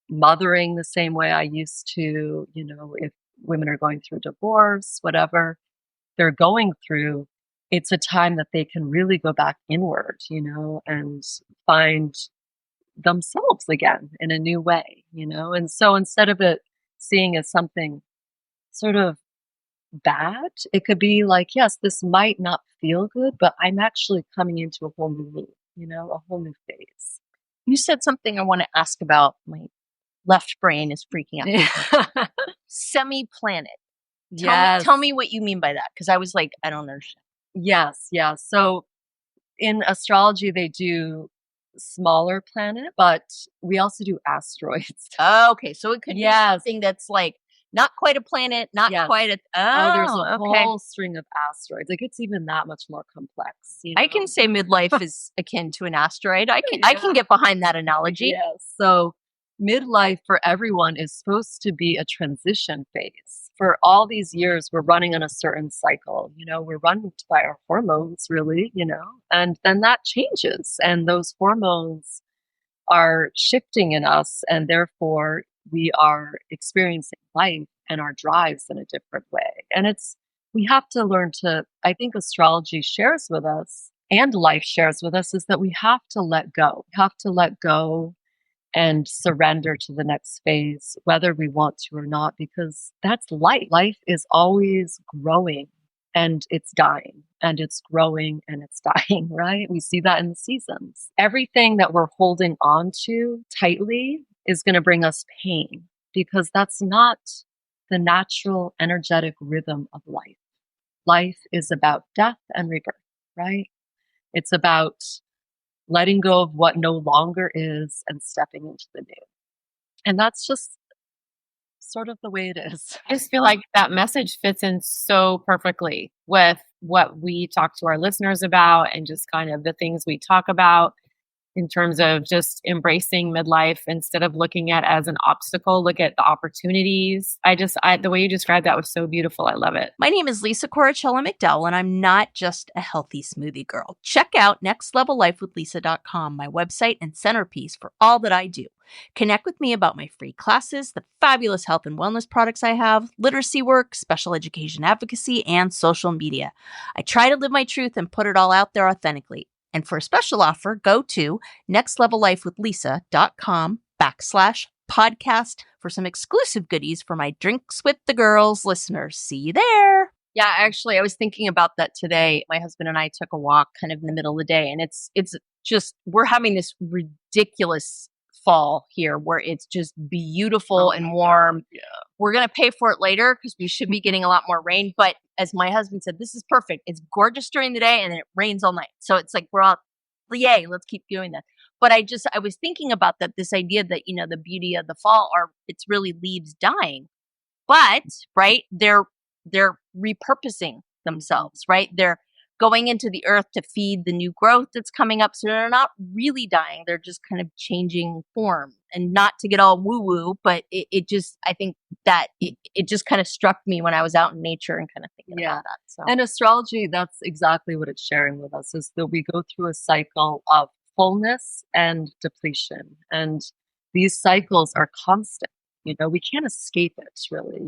mothering the same way I used to, if women are going through divorce, whatever they're going through, it's a time that they can really go back inward, and find themselves again in a new way, And so instead of it seeing as something sort of bad, it could be like, yes, this might not feel good, but I'm actually coming into a whole new mood, a whole new phase. You said something I want to ask about. My left brain is freaking out. Semi-planet. Yes. Tell me what you mean by that, because I was like, I don't understand. Yes. So in astrology, they do smaller planet, but we also do asteroids. Okay, so it could be Yes. something that's like not quite a planet, not Yes. quite a. There's a okay. whole string of asteroids. Like, it's even that much more complex. I can say midlife is akin to an asteroid. I can get behind that analogy. Yes. So midlife for everyone is supposed to be a transition phase. For all these years, we're running on a certain cycle. We're run by our hormones, really, and then that changes. And those hormones are shifting in us, and therefore we are experiencing life and our drives in a different way. And we have to learn to, I think astrology shares with us and life shares with us, is that we have to let go. We have to let go and surrender to the next phase, whether we want to or not, because that's life. Life is always growing and it's dying, and it's growing and it's dying, right? We see that in the seasons. Everything that we're holding on to tightly is going to bring us pain, because that's not the natural energetic rhythm of life. Life is about death and rebirth, right? It's about letting go of what no longer is and stepping into the new. And that's just sort of the way it is. I just feel like that message fits in so perfectly with what we talk to our listeners about, and just kind of the things we talk about in terms of just embracing midlife instead of looking at it as an obstacle. Look at the opportunities. The way you described that was so beautiful. I love it. My name is Lisa Corachella McDowell, and I'm not just a healthy smoothie girl. Check out nextlevellifewithlisa.com, my website and centerpiece for all that I do. Connect with me about my free classes, the fabulous health and wellness products I have, literacy work, special education advocacy, and social media. I try to live my truth and put it all out there authentically. And for a special offer, go to nextlevellifewithlisa.com/podcast for some exclusive goodies for my Drinks with the Girls listeners. See you there. Yeah, actually, I was thinking about that today. My husband and I took a walk kind of in the middle of the day, and it's just, we're having this ridiculous fall here where it's just beautiful and warm. Yeah. We're going to pay for it later because we should be getting a lot more rain. But as my husband said, this is perfect. It's gorgeous during the day and then it rains all night. So it's like, we're all, yay, let's keep doing that. But I was thinking about that, this idea that, the beauty of the fall it's really leaves dying. But, right, they're repurposing themselves, right? They're going into the earth to feed the new growth that's coming up. So they're not really dying. They're just kind of changing form. And not to get all woo-woo, but it just, I think that it just kind of struck me when I was out in nature and kind of thinking about that. So. And astrology, that's exactly what it's sharing with us, is that we go through a cycle of fullness and depletion. And these cycles are constant. We can't escape it, really,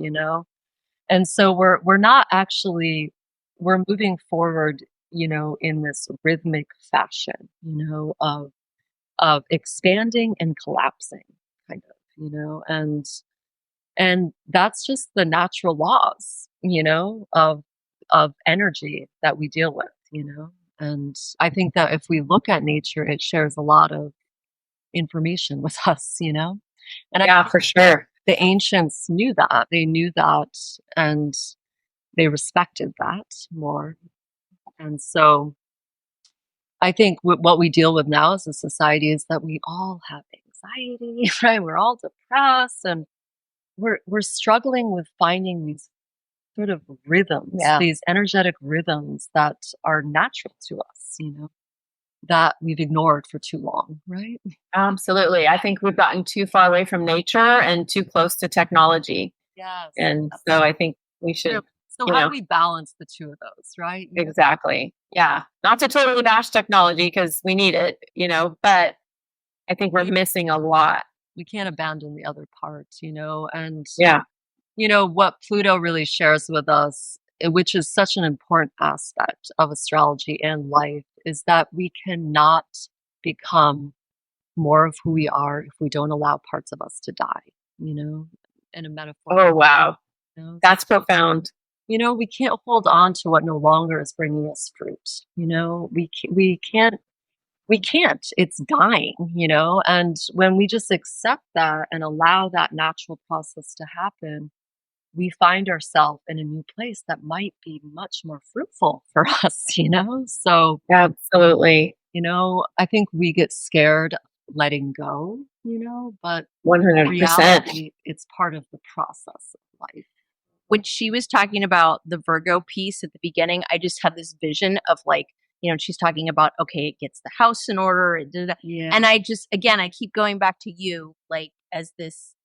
And so we're not actually, we're moving forward, in this rhythmic fashion, of expanding and collapsing, kind of, and that's just the natural laws, of energy that we deal with, and I think that if we look at nature, it shares a lot of information with us, and For sure. The ancients knew that. They knew that, and they respected that more. And so I think what we deal with now as a society is that we all have anxiety, right? We're all depressed, and we're struggling with finding these sort of rhythms, these energetic rhythms that are natural to us, that we've ignored for too long, right? Absolutely. I think we've gotten too far away from nature and too close to technology. Yes. And so I think we should. So how do we balance the two of those, right? Exactly. Yeah. Not to totally bash technology because we need it, but I think we're missing a lot. We can't abandon the other part, and What Pluto really shares with us, which is such an important aspect of astrology and life, is that we cannot become more of who we are if we don't allow parts of us to die, in a metaphor. Oh, wow. That's profound. We can't hold on to what no longer is bringing us fruit. We can't. It's dying, and when we just accept that and allow that natural process to happen, we find ourselves in a new place that might be much more fruitful for us, So, Absolutely. I think we get scared letting go, but 100%. reality, it's part of the process of life. When she was talking about the Virgo piece at the beginning, I just had this vision of she's talking about, okay, it gets the house in order. Yeah. And I keep going back to you, as this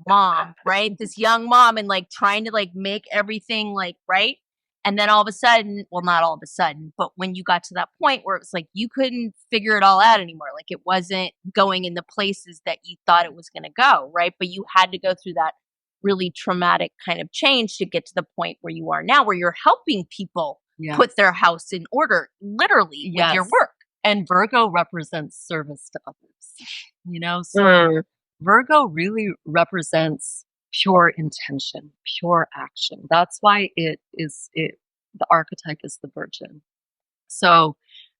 mom, right? This young mom, and trying to make everything right. And then all of a sudden, well, not all of a sudden, but when you got to that point where it was you couldn't figure it all out anymore, it wasn't going in the places that you thought it was going to go, right? But you had to go through that really traumatic kind of change to get to the point where you are now, where you're helping people put their house in order, literally, with your work. And Virgo represents service to others, so Virgo really represents pure intention, pure action. That's why the archetype is the Virgin. So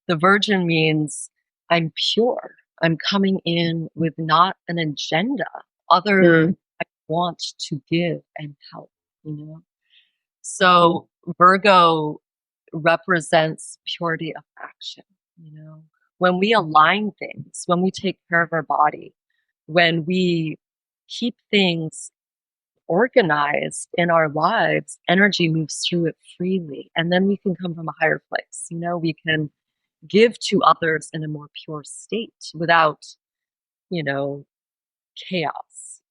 the Virgin means I'm pure. I'm coming in with not an agenda other than I want to give and help, So Virgo represents purity of action, When we align things, when we take care of our body, when we keep things organized in our lives, energy moves through it freely. And then we can come from a higher place. We can give to others in a more pure state without, chaos.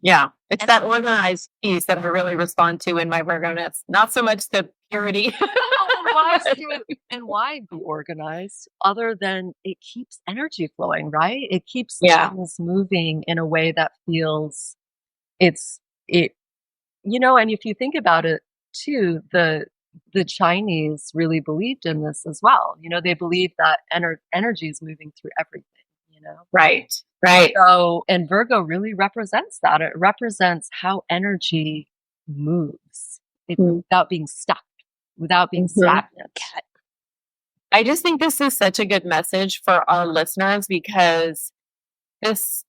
Yeah. It's that organized piece that I really respond to in my Virgo-ness. Not so much the purity. And why be organized other than it keeps energy flowing, right? It keeps things moving in a way that feels and if you think about it too, the Chinese really believed in this as well. They believe that energy is moving through everything, Right. So, and Virgo really represents that. It represents how energy moves without being stuck, without being stagnant. I just think this is such a good message for our listeners, because this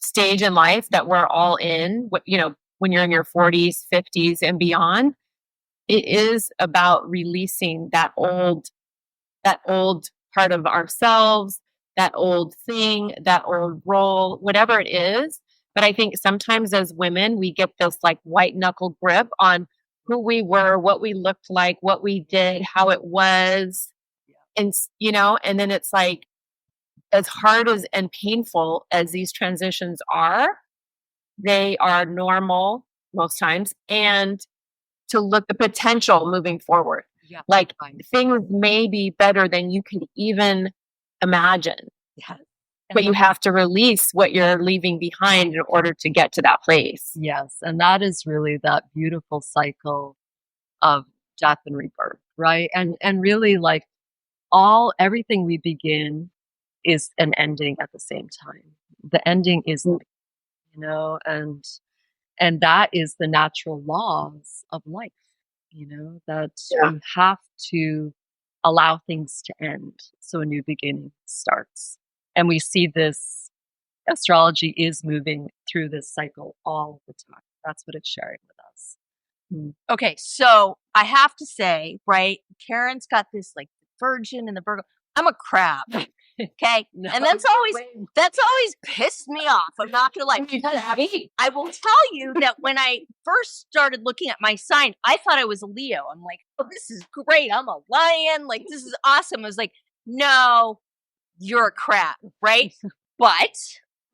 stage in life that we're all in, when you're in your 40s, 50s, and beyond, it is about releasing that old part of ourselves, that old thing, that old role, whatever it is. But I think sometimes as women, we get this white knuckle grip on who we were, what we looked like, what we did, how it was. And, and then it's as hard and painful as these transitions are, they are normal most times. And to look the potential moving forward, things may be better than you can even imagine. Yes. But you have to release what you're leaving behind in order to get to that place. Yes. And that is really that beautiful cycle of death and rebirth, right? And really everything we begin is an ending at the same time. The ending is, and that is the natural laws of life, that you have to allow things to end so a new beginning starts. And we see this, astrology is moving through this cycle all the time. That's what it's sharing with us. Okay, so I have to say, right, Karen's got this Virgin and the Virgo. I'm a crab. Okay. No, and that's always pissed me off. I'm not gonna lie. I will tell you that when I first started looking at my sign, I thought I was a Leo. I'm like, oh, this is great. I'm a lion. This is awesome. I was like, no, you're a crab, right? But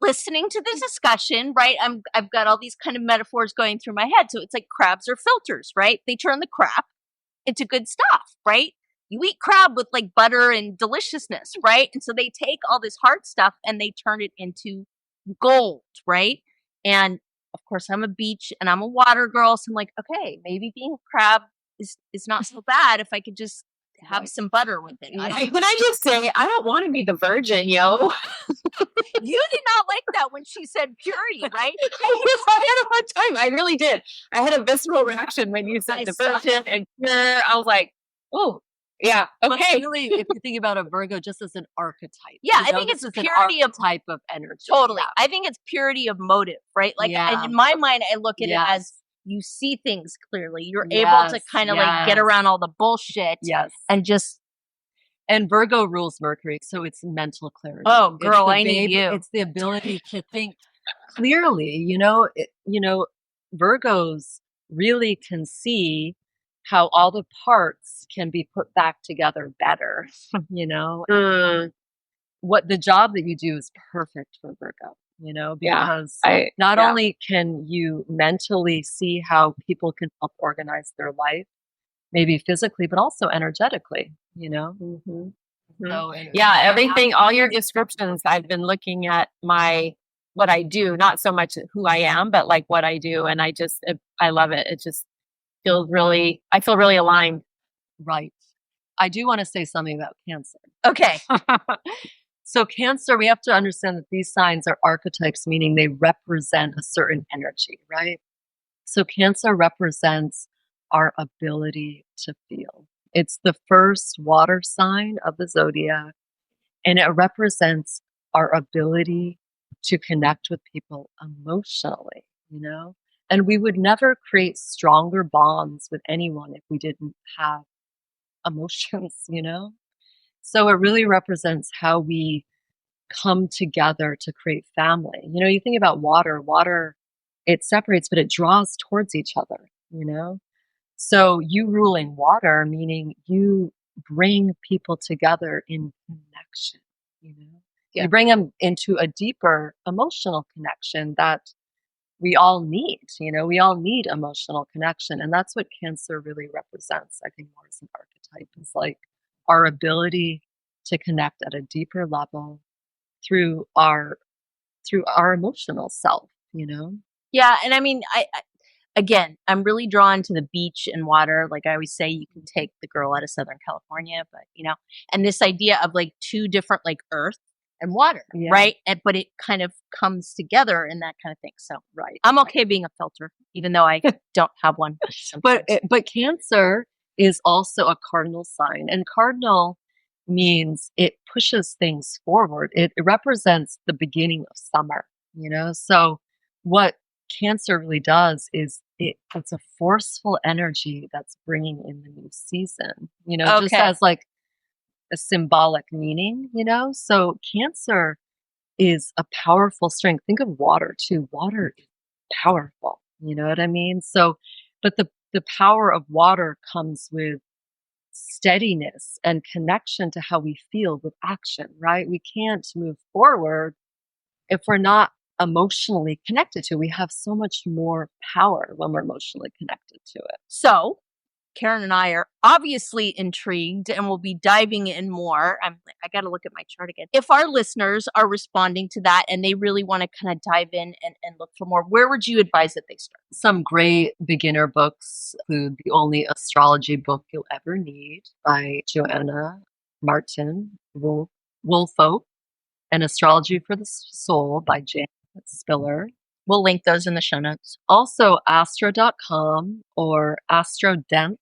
listening to the discussion, right? I've got all these kind of metaphors going through my head. So it's crabs are filters, right? They turn the crap into good stuff, right? You eat crab with butter and deliciousness, right? And so they take all this hard stuff and they turn it into gold, right? And of course, I'm a beach and I'm a water girl. So I'm like, okay, maybe being a crab is not so bad if I could just have some butter with it. When I just say, I don't want to be the virgin, yo. You did not like that when she said purity, right? I had a hard time. I really did. I had a visceral reaction when you said the virgin and pure. I was like, oh, yeah, okay. Really, if you think about a Virgo just as an archetype. Yeah, I think it's purity of type of energy. Totally. Yeah. I think it's purity of motive, right? Like, and in my mind, I look at it as you see things clearly. You're able to kind of like get around all the bullshit. Yes. And just. And Virgo rules Mercury, so it's mental clarity. Oh, girl, I need you. It's the ability to think clearly. Virgos really can see how all the parts can be put back together better. What the job that you do is perfect for Virgo. Because not only can you mentally see how people can help organize their life, maybe physically, but also energetically, So, everything, all your descriptions, I've been looking at what I do, not so much who I am, but like what I do. And I love it. It just feels I feel really aligned. Right. I do want to say something about Cancer. Okay. So Cancer, we have to understand that these signs are archetypes, meaning they represent a certain energy, right? So Cancer represents our ability to feel. It's the first water sign of the zodiac, and it represents our ability to connect with people emotionally, And we would never create stronger bonds with anyone if we didn't have emotions, So it really represents how we come together to create family. You think about water, it separates, but it draws towards each other, So you ruling water, meaning you bring people together in connection, You bring them into a deeper emotional connection that we all need, we all need emotional connection. And that's what Cancer really represents, I think, more as an archetype. It's like our ability to connect at a deeper level through our emotional self, Yeah. And I mean, Again, I'm really drawn to the beach and water. Like I always say, you can take the girl out of Southern California, but and this idea of like two different, like earth and water, right? But it kind of comes together in that kind of thing. So, I'm okay being a filter, even though I don't have one. But Cancer is also a cardinal sign, and cardinal means it pushes things forward. It represents the beginning of summer, So what Cancer really does is it's a forceful energy that's bringing in the new season, just as like a symbolic meaning, So Cancer is a powerful strength. Think of water too. Water is powerful. You know what I mean? So, but the power of water comes with steadiness and connection to how we feel with action, right? We can't move forward if we're not emotionally connected to it. We have so much more power when we're emotionally connected to it. So Karen and I are obviously intrigued and we'll be diving in more. I got to look at my chart again. If our listeners are responding to that and they really want to kind of dive in and look for more, where would you advise that they start? Some great beginner books include The Only Astrology Book You'll Ever Need by Joanna Martin Woolfolk, and Astrology for the Soul by Janet Spiller. We'll link those in the show notes. Also, astro.com or Astrodance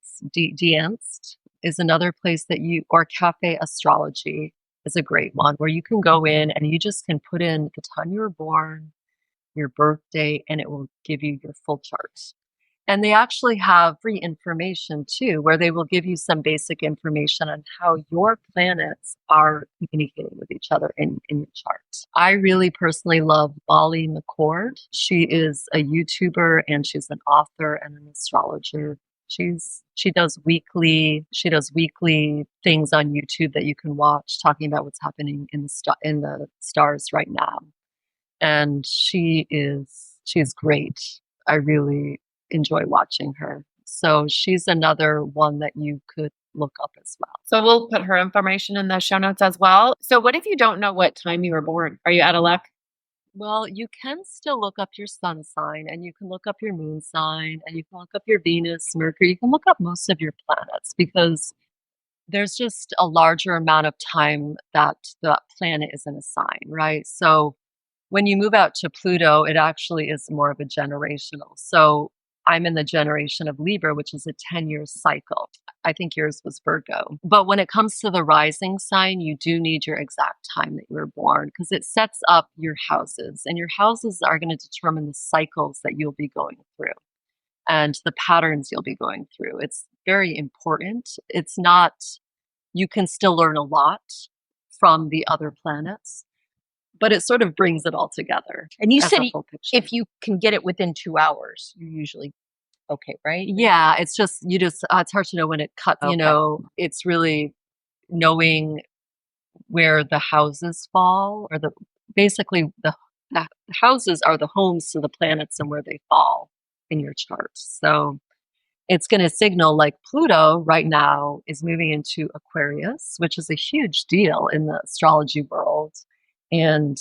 is another place or Cafe Astrology is a great one where you can go in and you just can put in the time you were born, your birthday, and it will give you your full chart. And they actually have free information too, where they will give you some basic information on how your planets are communicating with each other in your chart. I really personally love Molly McCord. She is a YouTuber and she's an author and an astrologer. She does weekly things on YouTube that you can watch talking about what's happening in the stars right now. And she's great. I really enjoy watching her. So she's another one that you could look up as well. So we'll put her information in the show notes as well. So what if you don't know what time you were born? Are you out of luck? Well, you can still look up your sun sign and you can look up your moon sign and you can look up your Venus, Mercury. You can look up most of your planets because there's just a larger amount of time that the planet is in a sign, right? So when you move out to Pluto, it actually is more of a generational. So I'm in the generation of Libra, which is a 10-year cycle. I think yours was Virgo. But when it comes to the rising sign, you do need your exact time that you were born because it sets up your houses. And your houses are going to determine the cycles that you'll be going through and the patterns you'll be going through. It's very important. It's not, you can still learn a lot from the other planets, but it sort of brings it all together. And you as said a full picture. if you can get it within 2 hours, you're usually okay, right? Yeah, it's just, it's hard to know when it cuts, Okay. it's really knowing where the houses fall or basically the houses are the homes to the planets and where they fall in your chart. So it's going to signal like Pluto right now is moving into Aquarius, which is a huge deal in the astrology world. And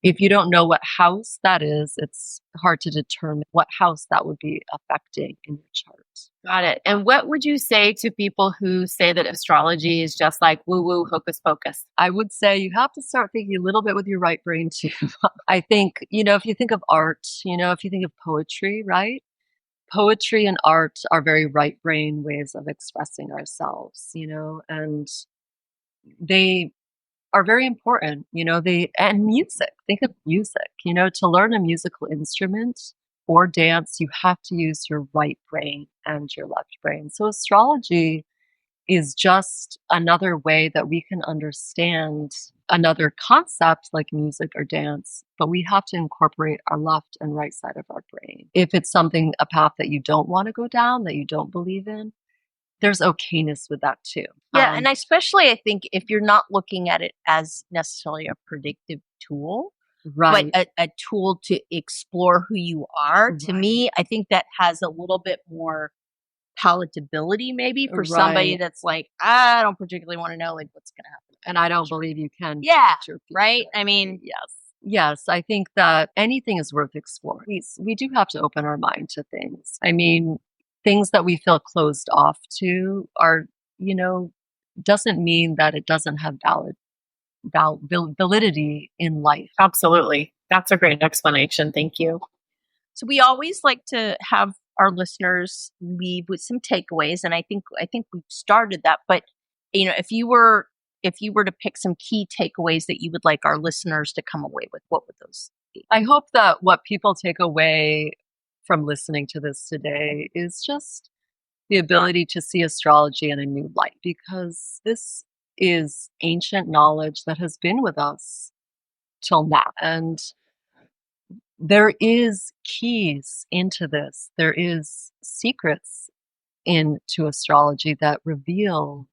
if you don't know what house that is, it's hard to determine what house that would be affecting in your chart. Got it. And what would you say to people who say that astrology is just like woo-woo, hocus pocus? I would say you have to start thinking a little bit with your right brain too. I think, if you think of art, if you think of poetry, right? Poetry and art are very right brain ways of expressing ourselves, and they are very important, and music. Think of music, to learn a musical instrument or dance, you have to use your right brain and your left brain. So astrology is just another way that we can understand another concept like music or dance, but we have to incorporate our left and right side of our brain. If it's a path that you don't want to go down, that you don't believe in, there's okayness with that too. Yeah, and especially I think if you're not looking at it as necessarily a predictive tool, right, but a tool to explore who you are, to Right. me, I think that has a little bit more palatability maybe for somebody Right. that's like, I don't particularly want to know like what's going to happen. And I don't believe you can. Yeah, predict your right? future. I mean, Yes, I think that anything is worth exploring. We do have to open our mind to things. I mean, things that we feel closed off to are, doesn't mean that it doesn't have validity in life. Absolutely. That's a great explanation. Thank you. so we always like to have our listeners leave with some takeaways, and I think we've started that. But if you were to pick some key takeaways that you would like our listeners to come away with, what would those be? I hope that what people take away from listening to this today is just the ability to see astrology in a new light, because this is ancient knowledge that has been with us till now. And there is keys into this. There is secrets into astrology that reveal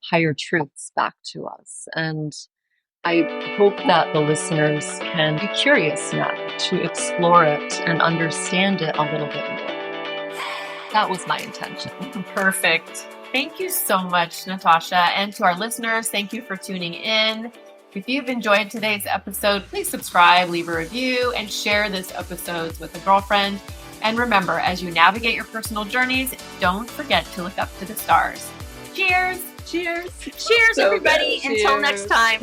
higher truths back to us. And I hope that the listeners can be curious now to explore it and understand it a little bit more. That was my intention. Perfect. Thank you so much, Natasha. And to our listeners, thank you for tuning in. If you've enjoyed today's episode, please subscribe, leave a review, and share this episode with a girlfriend. And remember, as you navigate your personal journeys, don't forget to look up to the stars. Cheers! Cheers! Cheers, everybody! Until next time.